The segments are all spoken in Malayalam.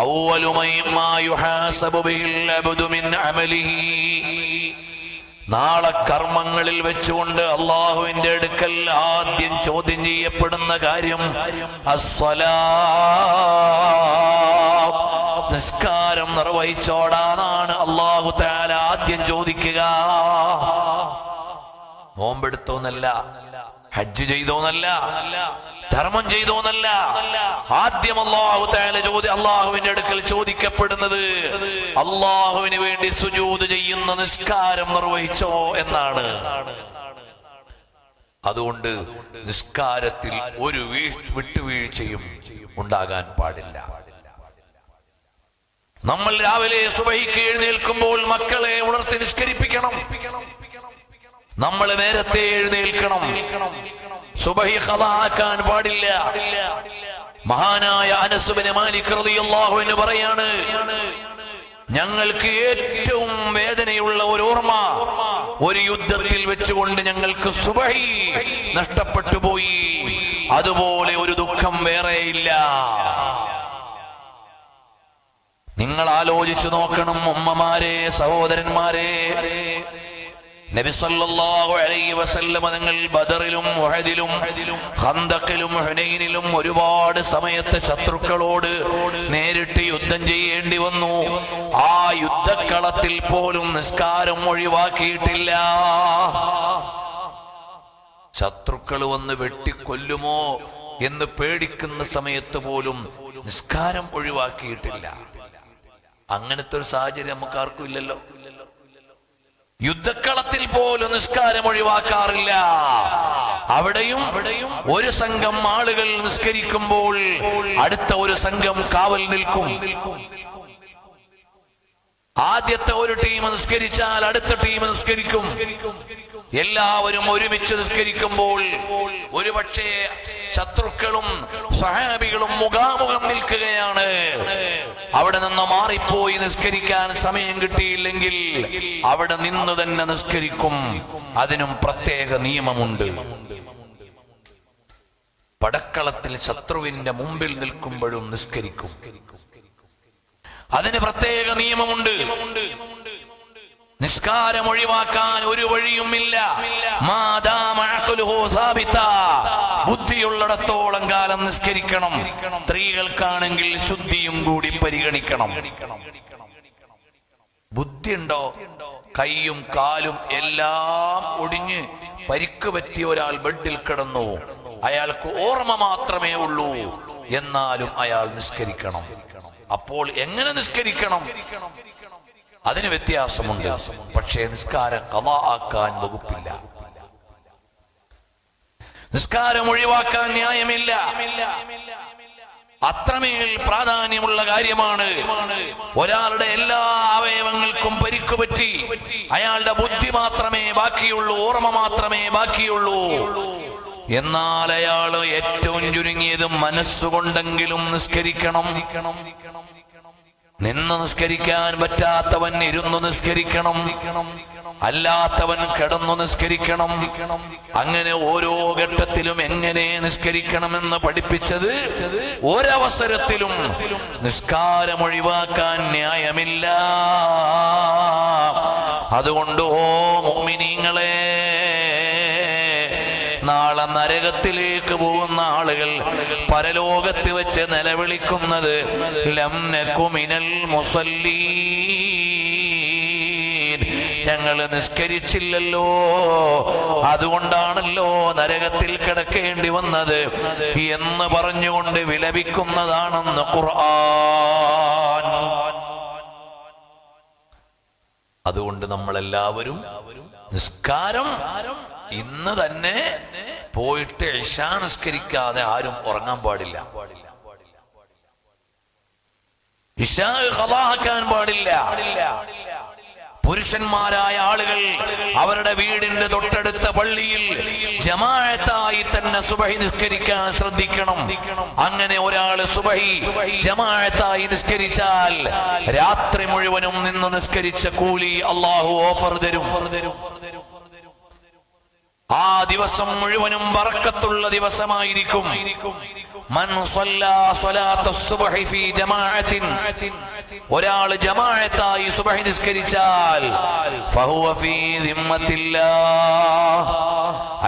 അവ്വലു മാ യുഹാസബു ബിഹിൽ അബ്ദു മിൻ അമലിഹി, നാളെ കർമ്മങ്ങളിൽ വെച്ചുകൊണ്ട് അള്ളാഹുവിന്റെ അടുക്കൽ ആദ്യം ചോദ്യം ചെയ്യപ്പെടുന്ന കാര്യം നിസ്കാരം നിർവഹിച്ചോടാനാണ് അള്ളാഹു തആല ആദ്യം ചോദിക്കുക. നോമ്പെടുത്തോന്നല്ല, ഹജ്ജ് ചെയ്തോന്നല്ല, ധർമ്മം ചെയ്തോന്നല്ല. ആദ്യം അല്ലാഹു തആല അള്ളാഹുവിന്റെ അടുക്കൽ ചോദിക്കപ്പെടുന്നത് അള്ളാഹുവിന് വേണ്ടി സുജൂദ് ചെയ്യുന്ന നിസ്കാരം നിർവഹിച്ചോ എന്നാണ്. അതുകൊണ്ട് നിസ്കാരത്തിൽ ഒരു വിട്ടുവീഴ്ചയും ഉണ്ടാകാൻ പാടില്ല. നമ്മൾ രാവിലെ സുബഹിക്ക് എഴുന്നേൽക്കുമ്പോൾ മക്കളെ ഉണർത്തി നിസ്കരിപ്പിക്കണം. നമ്മൾ നേരത്തെ എഴുന്നേൽക്കണം. സുബഹി ഖളാ ആക്കാൻ പാടില്ല. മഹാനായ അനസ് ഇബ്നു മാലിക് റളിയല്ലാഹു അൻഹു പറയാണ്, ഞങ്ങൾക്ക് ഏറ്റവും വേദനയുള്ള ഒരു ഓർമ്മ ഒരു യുദ്ധത്തിൽ വെച്ചുകൊണ്ട് ഞങ്ങൾക്ക് സുബഹി നഷ്ടപ്പെട്ടു പോയി. അതുപോലെ ഒരു ദുഃഖം വേറെയില്ല. നിങ്ങൾ ആലോചിച്ചു നോക്കണം ഉമ്മമാരെ, സഹോദരന്മാരെ. നബി സല്ലല്ലാഹു അലൈഹി വസല്ലം നിങ്ങൾ ബദറിലും ഉഹദിലും ഖന്തഖിലും ഹുനൈനിലും ഒരുപാട് സമയത്ത് ശത്രുക്കളോട് നേരിട്ട് യുദ്ധം ചെയ്യേണ്ടി വന്നു. ആ യുദ്ധക്കളത്തിൽ പോലും നിസ്കാരം ഒഴിവാക്കിയിട്ടില്ല. ശത്രുക്കൾ വന്ന് വെട്ടിക്കൊല്ലുമോ എന്ന് പേടിക്കുന്ന സമയത്ത് പോലും നിസ്കാരം ഒഴിവാക്കിയിട്ടില്ല. അങ്ങനത്തെ ഒരു സാഹചര്യം നമുക്ക് ആർക്കും ഇല്ലല്ലോ. യുദ്ധക്കളത്തിൽ പോലും നിസ്കാരം ഒഴിവാക്കാറില്ല. അവിടെയും ഒരു സംഘം ആളുകൾ നിസ്കരിക്കുമ്പോൾ അടുത്ത ഒരു സംഘം കാവൽ നിൽക്കും. ആദ്യത്തെ ഒരു ടീം നിസ്കരിച്ചാൽ അടുത്ത ടീം നിസ്കരിക്കും. എല്ലാവരും ഒരുമിച്ച് നിസ്കരിക്കുമ്പോൾ ഒരുപക്ഷെ ശത്രുക്കളും സ്വഹാബികളും മുഖാമുഖം നിൽക്കുകയാണ്. അവിടെ നിന്ന് മാറിപ്പോയി നിസ്കരിക്കാൻ സമയം കിട്ടിയില്ലെങ്കിൽ അവിടെ നിന്ന് തന്നെ നിസ്കരിക്കും. അതിനും പ്രത്യേക നിയമമുണ്ട്. പടക്കളത്തിൽ ശത്രുവിന്റെ മുമ്പിൽ നിൽക്കുമ്പോഴും നിസ്കരിക്കും. അതിന് പ്രത്യേക നിയമമുണ്ട്. നിസ്കാരം ഒഴിവാക്കാൻ ഒരു വഴിയുമില്ല. ബുദ്ധിയുള്ളിടത്തോളം കാലം നിസ്കരിക്കണം. സ്ത്രീകൾക്കാണെങ്കിൽ ശുദ്ധിയും കൂടി പരിഗണിക്കണം. ബുദ്ധിയുണ്ടോ? കൈയും കാലും എല്ലാം ഒടിഞ്ഞ് പരിക്ക് പറ്റിയ ഒരാൾ ബെഡിൽ കിടന്നു, അയാൾക്ക് ഓർമ്മ മാത്രമേ ഉള്ളൂ, എന്നാലും അയാൾ നിസ്കരിക്കണം. അപ്പോൾ എങ്ങനെ നിസ്കരിക്കണം? അതിന് വ്യത്യാസമുണ്ട്. പക്ഷേ നിസ്കാരം ഖളാ ആക്കാൻ വകുപ്പില്ല. നിസ്കാരം ഒഴിവാക്കാൻ ന്യായമില്ല. അത്രമേൽ പ്രാധാന്യമുള്ള കാര്യമാണ്. ഒരാളുടെ എല്ലാ അവയവങ്ങൾക്കും പരിക്ക് പറ്റി, അയാളുടെ ബുദ്ധി മാത്രമേ ബാക്കിയുള്ളൂ, ഓർമ്മ മാത്രമേ ബാക്കിയുള്ളൂ. എന്നാൽ അയാള് ഏറ്റവും ചുരുങ്ങിയത് മനസ്സുകൊണ്ടെങ്കിലും നിസ്കരിക്കണം. നിന്ന് നിസ്കരിക്കാൻ പറ്റാത്തവൻ ഇരുന്നു നിസ്കരിക്കണം, അല്ലാത്തവൻ കിടന്നു നിസ്കരിക്കണം. അങ്ങനെ ഓരോ ഘട്ടത്തിലും എങ്ങനെ നിസ്കരിക്കണമെന്ന് പഠിപ്പിച്ചത് ഒരവസരത്തിലും നിസ്കാരം ഒഴിവാക്കാൻ ന്യായമില്ല. അതുകൊണ്ട് ഓ മുഅ്മിനീങ്ങളെ, നാളെ നരകത്തിലേക്ക് പോകുന്ന ആളുകൾ പരലോകത്ത് വെച്ച് നിലവിളിക്കുന്നത് ലം നകു മിനൽ മുസല്ലീൻ, ഞങ്ങൾ നിസ്കരിച്ചില്ലല്ലോ, അതുകൊണ്ടാണല്ലോ നരകത്തിൽ കിടക്കേണ്ടി വന്നത് എന്ന് പറഞ്ഞുകൊണ്ട് വിലപിക്കുന്നതാണെന്ന് ഖുർആൻ. അതുകൊണ്ട് നമ്മളെല്ലാവരും നിസ്കാരം ഇന്ന് തന്നെ പോയിട്ട് ഇശാ നിസ്കരിക്കാതെ ആരും ഉറങ്ങാൻ പാടില്ല. ഇശാ ഖളാ ആക്കാൻ പാടില്ല. പുരുഷന്മാരായ ആളുകൾ അവരുടെ വീടിന്റെ തൊട്ടടുത്ത പള്ളിയിൽ ജമാഅത്തായി തന്നെ സുബഹി നിസ്കരിക്കാൻ ശ്രദ്ധിക്കണം. അങ്ങനെ ഒരാള് സുബഹി ജമാഅത്തായി നിസ്കരിച്ചാൽ രാത്രി മുഴുവനും നിന്ന് നിസ്കരിച്ച കൂലി അല്ലാഹു ഓഫർ തരും. ആ ദിവസം മുഴുവനും ബറക്കത്തുള്ള ദിവസമായിരിക്കും. മൻ സ്വല്ലാ സ്വലാത്തുസ് സുബ്ഹി ഫീ ജമാഅത്തിൻ, ഒരാൾ ജമാഅത്തായി സുബ്ഹി നിസ്കരിച്ചാൽ ഫഹുവ ഫീ ദിമ്മത്തില്ലാഹ്,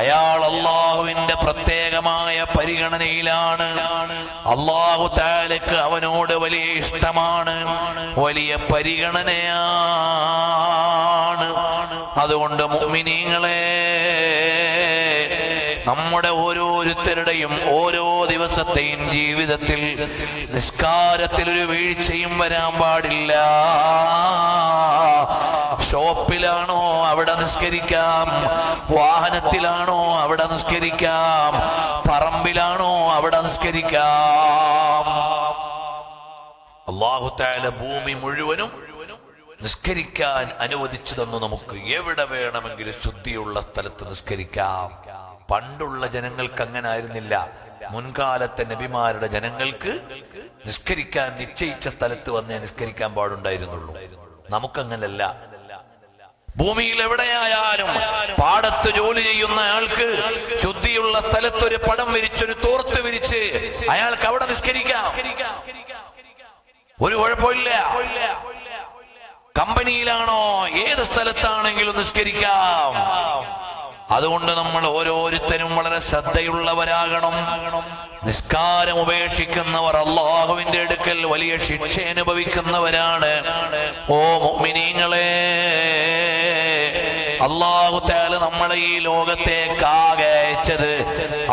അയാൾ അല്ലാഹുവിന്റെ പ്രത്യേകമായ പരിഗണനയിലാണ്. അല്ലാഹു തആലക്ക് അവനോട് വലിയ ഇഷ്ടമാണ്, വലിയ പരിഗണനയാണ്. അതുകൊണ്ട് മുഅ്മിനീങ്ങളെ, നമ്മുടെ ഓരോരുത്തരുടെയും ഓരോ ദിവസത്തെയും ജീവിതത്തിൽ നിസ്കാരത്തിൽ ഒരു വീഴ്ചയും വരാൻ പാടില്ല. ഷോപ്പിലാണോ അവിടെ നിസ്കരിക്കാം, വാഹനത്തിലാണോ അവിടെ നിസ്കരിക്കാം, പറമ്പിലാണോ അവിടെ നിസ്കരിക്കാം. അല്ലാഹു തആല ഭൂമി മുഴുവനും നിസ്കരിക്കാൻ അനുവദിച്ചു തന്നു. നമുക്ക് എവിടെ വേണമെങ്കിലും ശുദ്ധിയുള്ള സ്ഥലത്ത് നിസ്കരിക്കാം. പണ്ടുള്ള ജനങ്ങൾക്ക് അങ്ങനെ ആയിരുന്നില്ല. മുൻകാലത്തെ നബിമാരുടെ ജനങ്ങൾക്ക് നിസ്കരിക്കാൻ നിശ്ചയിച്ച സ്ഥലത്ത് വന്നേ നിസ്കരിക്കാൻ പാടുണ്ടായിരുന്നുള്ളൂ. നമുക്കങ്ങനല്ല. ഭൂമിയിൽ എവിടെയായാലും പാടത്ത് ജോലി ചെയ്യുന്ന ആൾക്ക് ശുദ്ധിയുള്ള സ്ഥലത്ത് ഒരു പടം വിരിച്ചൊരു തോർത്ത് വിരിച്ച് അയാൾക്ക് അവിടെ നിസ്കരിക്കാം, ഒരു കുഴപ്പമില്ല. കമ്പനിയിലാണോ ഏത് സ്ഥലത്താണെങ്കിലും നിസ്കരിക്കാം. അതുകൊണ്ട് നമ്മൾ ഓരോരുത്തരും വളരെ ശ്രദ്ധയുള്ളവരാകണം. നിസ്കാരം ഉപേക്ഷിക്കുന്നവർ അല്ലാഹുവിന്റെ അടുക്കൽ വലിയ ശിക്ഷ അനുഭവിക്കുന്നവരാണ്. ഓ മുഅ്മിനീങ്ങളെ, അല്ലാഹു തആല നമ്മളെ ഈ ലോകത്തേക്കാകെ അയച്ചത്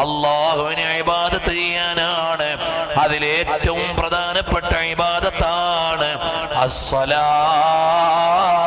അല്ലാഹുവിനെ ഇബാദത്ത് ചെയ്യാനാണ്. അതിലേറ്റവും പ്രധാനപ്പെട്ട ഇബാദത്താണ് അസ്സലാത്ത്.